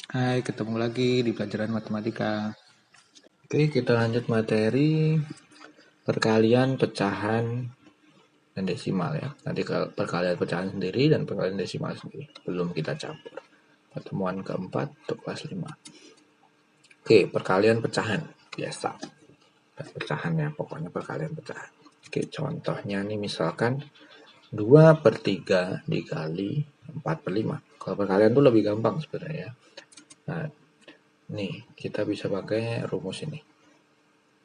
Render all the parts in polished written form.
Hai, ketemu lagi di pelajaran matematika. Oke, kita lanjut materi perkalian, pecahan, dan desimal ya. Nanti perkalian pecahan sendiri dan perkalian desimal sendiri. Belum kita campur. Pertemuan keempat untuk kelas 5. Oke, perkalian pecahan. Biasa. Pecahan ya, pokoknya perkalian pecahan. Oke, contohnya nih misalkan 2/3 dikali 4/5. Kalau perkalian tuh lebih gampang sebenarnya. Nah, nih kita bisa pakai rumus ini.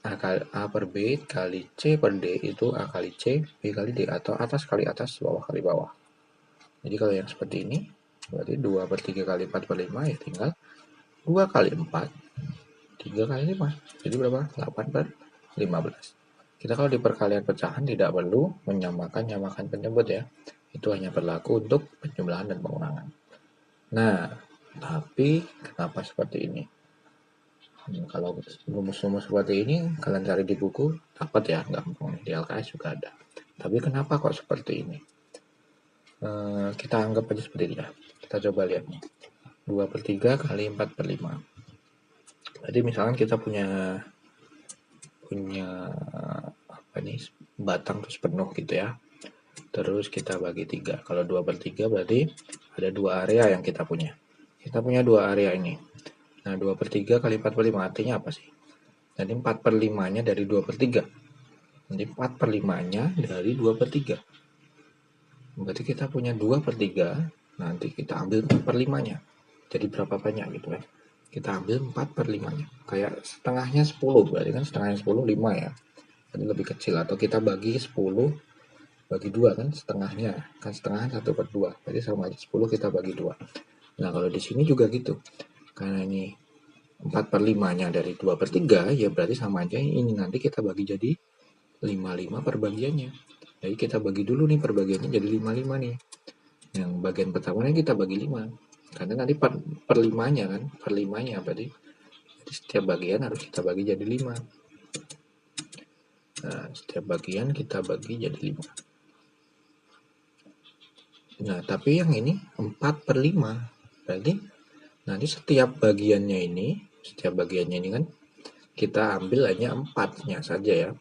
A per B kali C per D itu A kali C, B kali D, atau atas kali atas, bawah kali bawah. Jadi kalau yang seperti ini, berarti 2/3 kali 4/5 ya tinggal 2 kali 4, 3 kali 5. Jadi berapa? 8/15. Kita kalau di perkalian pecahan tidak perlu menyamakan penyebut ya. Itu hanya berlaku untuk penjumlahan dan pengurangan. Nah, tapi kenapa seperti ini? Kalau rumus-rumus seperti ini kalian cari di buku dapat ya, gampang, di LKS juga ada. Tapi kenapa kok seperti ini? Kita anggap aja seperti ini ya. Kita coba lihat nih. 2/3 kali 4/5. Jadi misalkan kita punya apa nih, batang terus penuh gitu ya. Terus kita bagi 3. Kalau 2/3 berarti ada 2 area yang kita punya. Kita punya 2 area ini. Nah, 2/3 kali 4/5 artinya apa sih? Jadi 4/5-nya dari 2/3. Jadi 4/5-nya dari 2/3. Berarti kita punya 2/3, nanti kita ambil 4/5-nya. Jadi berapa banyak gitu kan? Kita ambil 4/5-nya. Kayak setengahnya 10, berarti kan setengahnya 10, 5 ya. Jadi lebih kecil, atau kita bagi 10 bagi 2 kan setengahnya. Kan setengahnya 1/2. Berarti sama aja 10 kita bagi 2. Nah, kalau di sini juga gitu. Karena ini 4/5-nya dari 2/3, ya berarti sama aja ini nanti kita bagi jadi 5/5 perbagiannya. Jadi kita bagi dulu nih perbagiannya jadi 5/5 nih. Yang bagian pertamanya kita bagi 5. Karena nanti per 5-nya kan, per 5-nya berarti setiap bagian harus kita bagi jadi 5. Nah, setiap bagian kita bagi jadi 5. Nah, tapi yang ini 4/5. Berarti nanti setiap bagiannya ini kan kita ambil hanya 4-nya saja ya.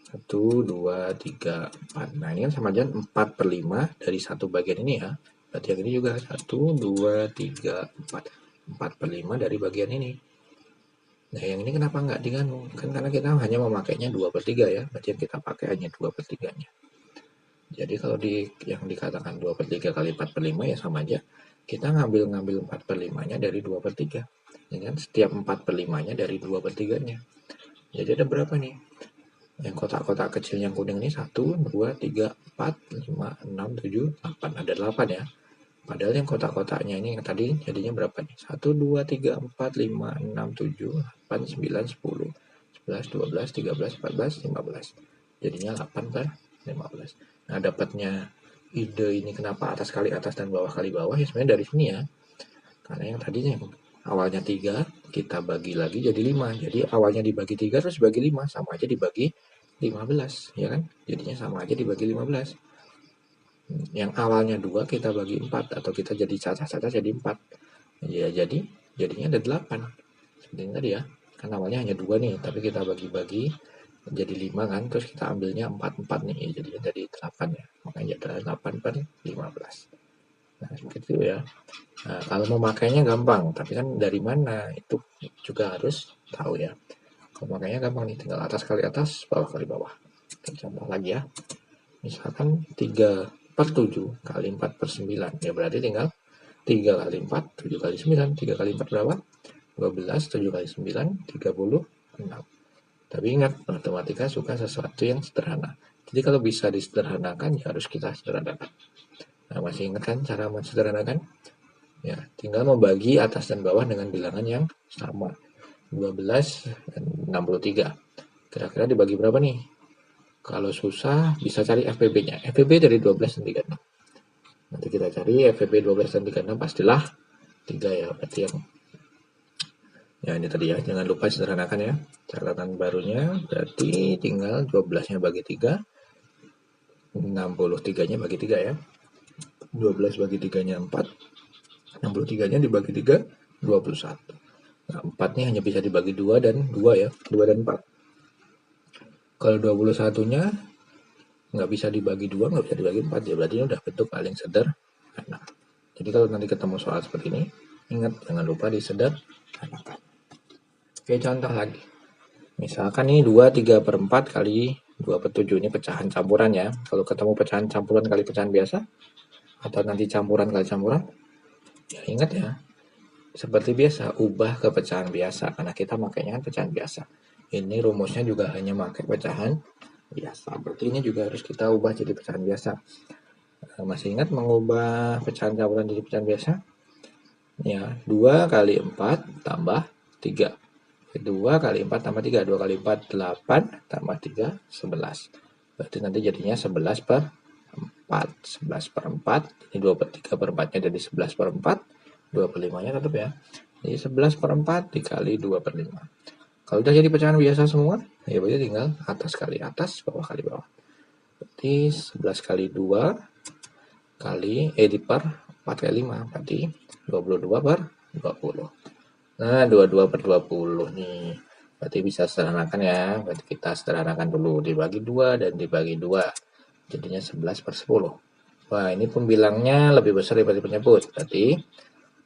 1, 2, 3, 4. Nah, ini kan sama aja 4/5 dari satu bagian ini ya. Berarti yang ini juga 1, 2, 3, 4. 4/5 dari bagian ini. Nah, yang ini kenapa nggak diganu? Kan karena kita hanya memakainya 2/3 ya. Berarti yang kita pakai hanya 2/3-nya. Jadi kalau yang dikatakan 2/3 kali 4/5 ya sama aja. Kita ngambil 4/5-nya dari 2/3. Jadi kan setiap 4/5-nya dari 2/3-nya. Jadi ada berapa nih? Yang kotak-kotak kecil yang kuning ini 1, 2, 3, 4, 5, 6, 7, 8. Ada 8 ya. Padahal yang kotak-kotaknya ini yang tadi jadinya berapa nih? 1, 2, 3, 4, 5, 6, 7, 8, 9, 10, 11, 12, 13, 14, 15. Jadinya 8/15. Nah, dapatnya ide ini kenapa atas kali atas dan bawah kali bawah ya sebenarnya dari sini ya. Karena yang tadinya awalnya 3, kita bagi lagi jadi 5. Jadi awalnya dibagi 3 terus bagi 5, sama aja dibagi 15, ya kan? Jadinya sama aja dibagi 15. Yang awalnya 2 kita bagi 4, atau kita jadi cacah-cacah jadi 4. Ya, jadinya ada 8. Seperti ini tadi ya. Kan awalnya hanya 2 nih, tapi kita bagi-bagi jadi 5 kan, terus kita ambilnya 4 nih, jadinya jadi 8 ya. Makanya adalah 8/15. Nah, seperti itu ya. Nah, kalau memakainya gampang, tapi kan dari mana itu juga harus tahu ya. Kalau makanya gampang nih, tinggal atas kali atas, bawah kali bawah. Kita contoh lagi ya. Misalkan 3/7 kali 4/9, ya berarti tinggal 3 kali 4, 7 kali 9. 3 kali 4 berapa? 12, 7 kali 9, 36. Tapi ingat, matematika suka sesuatu yang sederhana. Jadi kalau bisa disederhanakan, ya harus kita sederhanakan. Nah, masih ingat kan cara mensederhanakan? Ya, tinggal membagi atas dan bawah dengan bilangan yang sama. 12 dan 63. Kira-kira dibagi berapa nih? Kalau susah, bisa cari FPB-nya. FPB dari 12 dan 36. Nanti kita cari FPB 12 dan 36, pastilah 3 ya. Berarti ya ini tadi ya, jangan lupa sederhanakan ya. Catatan barunya berarti tinggal 12-nya bagi 3, 63-nya bagi 3 ya. 12 bagi 3-nya 4, 63-nya dibagi 3, 21. Nah, 4 nya hanya bisa dibagi 2 dan 2 ya, 2 dan 4. Kalau 21-nya nggak bisa dibagi 2, nggak bisa dibagi 4, ya berarti ini udah bentuk paling sederhana. Jadi kalau nanti ketemu soal seperti ini, ingat jangan lupa disederhanakan. Oke, contoh lagi. Misalkan ini 2 3/4 kali 2/7, ini pecahan campuran ya. Kalau ketemu pecahan campuran kali pecahan biasa, atau nanti campuran kali campuran, ya ingat ya, seperti biasa, ubah ke pecahan biasa, karena kita makainya kan pecahan biasa. Ini rumusnya juga hanya pakai pecahan biasa, berarti ini juga harus kita ubah jadi pecahan biasa. Masih ingat mengubah pecahan campuran jadi pecahan biasa? Ya, 2 kali 4 tambah 3. 2 kali 4 tambah 3, 2 kali 4 8, tambah 3 11. Berarti nanti jadinya 11/4. 11/4, ini 3/4 nya jadi 11/4, 2/5 nya tetap ya. Jadi 11/4 dikali 2/5. Kalau udah jadi pecahan biasa semua, ya berarti tinggal atas kali atas, bawah kali bawah. Berarti 11 kali 2 kali di per 4 kali 5, berarti 22/20. Nah, 22/20 nih. Berarti bisa sederhanakan ya. Berarti kita sederhanakan dulu. Dibagi 2 dan dibagi 2. Jadinya 11/10. Wah, ini pembilangnya lebih besar daripada penyebut. Berarti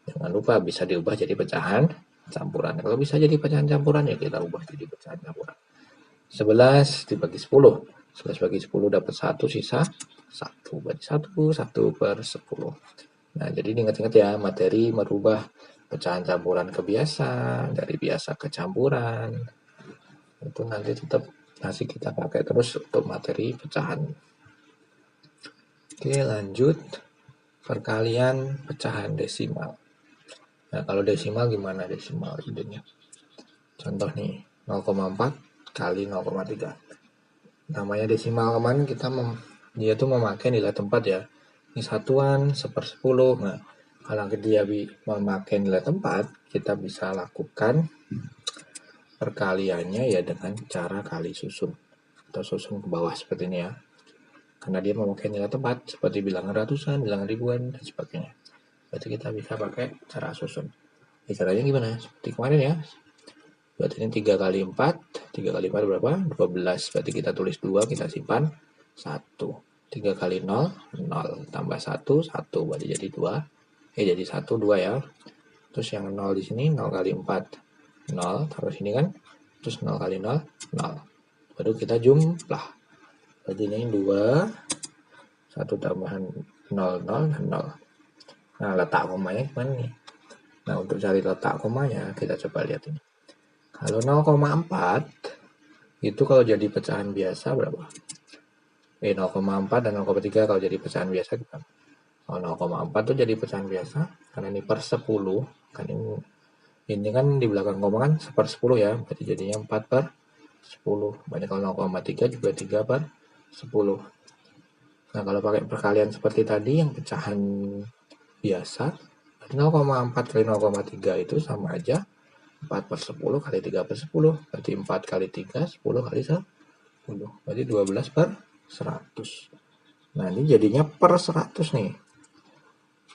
jangan lupa bisa diubah jadi pecahan campuran. Kalau bisa jadi pecahan campuran, ya kita ubah jadi pecahan campuran. 11 dibagi 10. 11 bagi 10 dapat 1, sisa 1. Berarti 1/10. Nah, jadi ingat-ingat ya, materi merubah pecahan campuran ke biasa, dari biasa ke campuran. Itu nanti tetap masih kita pakai terus untuk materi pecahan. Oke, lanjut. Perkalian pecahan desimal. Nah, kalau desimal gimana desimal idenya? Contoh nih, 0,4 kali 0,3. Namanya desimal kemarin dia tuh memakai nilai tempat ya. Ini satuan, 1/10. Nah, kalau dia memakai nilai tempat, kita bisa lakukan perkaliannya ya dengan cara kali susun atau susun ke bawah seperti ini ya. Karena dia memakai nilai tempat seperti bilangan ratusan, bilangan ribuan dan sebagainya. Berarti kita bisa pakai cara susun. Caranya gimana? Seperti kemarin ya. Berarti ini 3 kali 4. 3 kali 4 berapa? 12. Berarti kita tulis 2, kita simpan 1. 3 kali 0, 0. Tambah 1, 1. Berarti jadi 2. Jadi 1, 2 ya. Terus yang 0 di sini, 0 kali 4. 0, taruh sini kan. Terus 0 kali 0, 0. Baru kita jumlah. Berarti ini 2. 1 tambahan 0, 0, 0. Nah, letak komanya gimana nih? Nah, untuk cari letak komanya, kita coba lihat ini. Kalau 0,4 itu kalau jadi pecahan biasa berapa? 0,4 dan 0,3 kalau jadi pecahan biasa kita. Kalau 0,4 itu jadi pecahan biasa karena ini per 10 kan ini kan di belakang koma kan 1/10 ya, berarti jadinya 4/10. Banyak kalau 0,3 juga 3/10. Nah, kalau pakai perkalian seperti tadi yang pecahan biasa, 0,4 kali 0,3 itu sama aja 4/10 kali 3/10. Berarti 4 kali 3, 10 kali 10. Berarti 12/100. Nah, ini jadinya per 100 nih.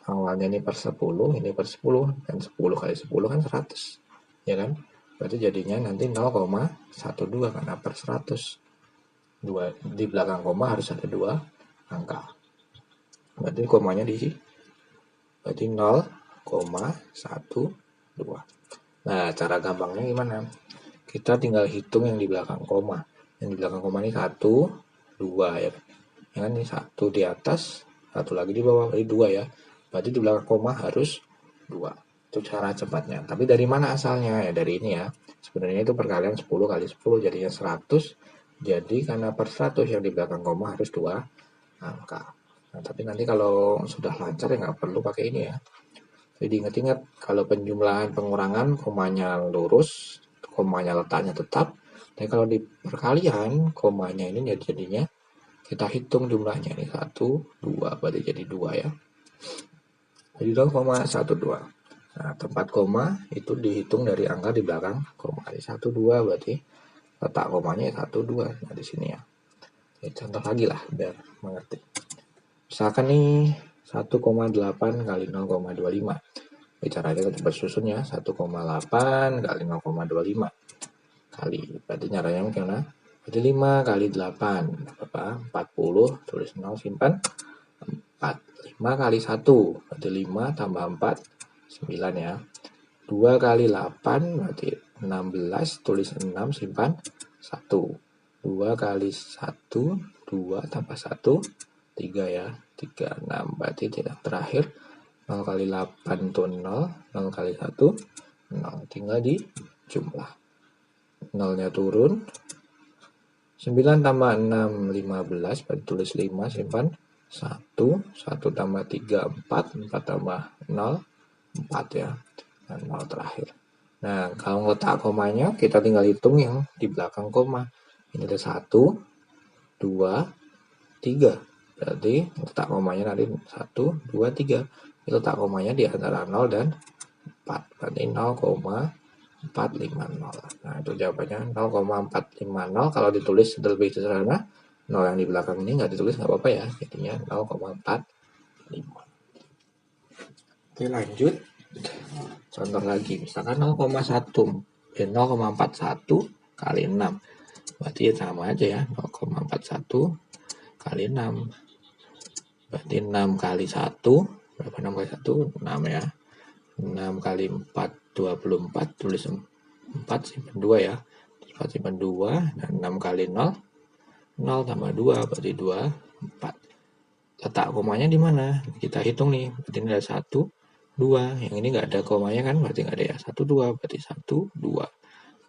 Awalnya ini per 10, ini per 10. Dan 10 kali 10 kan 100. Ya kan? Berarti jadinya nanti 0,12 karena per 100. Di belakang koma harus ada 2 angka. Berarti komanya di sini. Berarti 0,12. Nah, cara gampangnya gimana? Kita tinggal hitung yang di belakang koma. Yang di belakang koma ini 1, 2 ya. Yang kan ini 1 di atas, 1 lagi di bawah, berarti 2 ya. Berarti di belakang koma harus 2. Itu cara cepatnya. Tapi dari mana asalnya? Ya dari ini ya. Sebenarnya itu perkalian 10 kali 10 jadinya 100. Jadi karena per 100 yang di belakang koma harus 2 angka. Nah, tapi nanti kalau sudah lancar ya nggak perlu pakai ini ya. Jadi ingat-ingat kalau penjumlahan pengurangan komanya lurus, komanya letaknya tetap. Tapi kalau di perkalian komanya ini jadinya kita hitung jumlahnya ini 1, 2 berarti jadi 2 ya. Jadi 0,12. Nah, tempat koma itu dihitung dari angka di belakang koma. Jadi 1, 2 berarti letak komanya 1, 2. Nah, di sini ya. Ini contoh lagi lah biar mengerti. Misalkan nih 1,8 kali 0,25. Caranya tetap susun ya, 1,8 kali 0,25 kali, berarti caranya gimana? Berarti 5 kali 8 berapa? 40, tulis 0, simpan 4. 5 kali 1 berarti 5 tambah 4 9 ya. 2 kali 8 berarti 16, tulis 6, simpan 1. 2 kali 1 2 tambah 1 3 ya, 3 6, berarti terakhir 0 kali 8 itu 0, 0 kali 1 0, tinggal di jumlah. 0-nya turun. 9 tambah 6 15, berarti tulis 5, simpan 1. 1 tambah 3 4, 4 tambah 0 4 ya, dan 0 terakhir. Nah, kalau letak komanya kita tinggal hitung yang di belakang koma. Ini ada 1 2 3, berarti letak komanya nanti 1 2 3. Letak komanya di antara 0 dan 4, berarti 0,450. Nah, itu jawabannya 0,450. Kalau ditulis lebih sederhana, 0 yang di belakang ini nggak ditulis nggak apa-apa ya, jadinya 0,45. Oke, lanjut. Contoh lagi, misalkan 0,41 kali 6, berarti sama aja ya, 0,41 kali 6, berarti 6 kali 1, berapa 6 kali 1? 6 ya. 6 kali 4 24, tulis 4, simpan 2 ya. 4 simpan 2, dan 6 kali 0 0 tambah 2 berarti 2 4. Letak komanya di mana? Kita hitung nih, berarti ini ada 1 2, yang ini nggak ada komanya kan, berarti nggak ada ya. 1 2 berarti 1 2,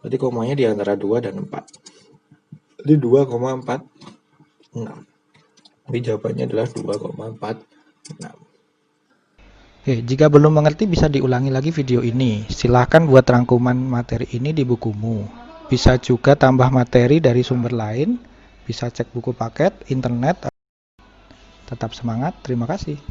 berarti komanya di antara 2 dan 4, jadi 2,46. Jadi jawabannya adalah 2,46. Oke, jika belum mengerti bisa diulangi lagi video ini. Silahkan buat rangkuman materi ini di bukumu. Bisa juga tambah materi dari sumber lain. Bisa cek buku paket, internet. Tetap semangat, terima kasih.